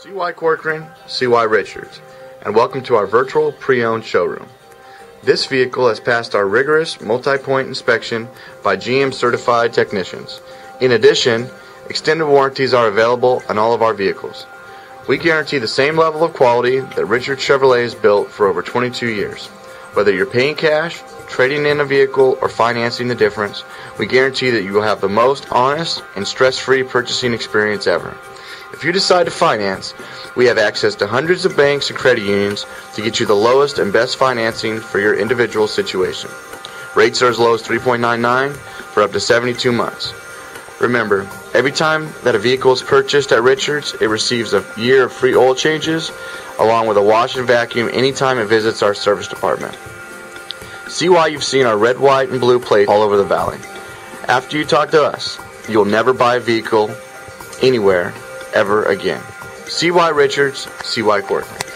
CY Corcoran, CY Richards, and welcome to our virtual pre-owned showroom. This vehicle has passed our rigorous multi-point inspection by GM certified technicians. In addition, extended warranties are available on all of our vehicles. We guarantee the same level of quality that Richards Chevrolet has built for over 22 years. Whether you're paying cash, trading in a vehicle, or financing the difference, we guarantee that you will have the most honest and stress-free purchasing experience ever. If you decide to finance, we have access to hundreds of banks and credit unions to get you the lowest and best financing for your individual situation. Rates are as low as 3.99 for up to 72 months. Remember, every time that a vehicle is purchased at Richards, it receives a year of free oil changes along with a wash and vacuum anytime it visits our service department. See why you've seen our red, white, and blue plates all over the valley. After you talk to us, you'll never buy a vehicle anywhere ever again. CY Richards, CY Corcoran.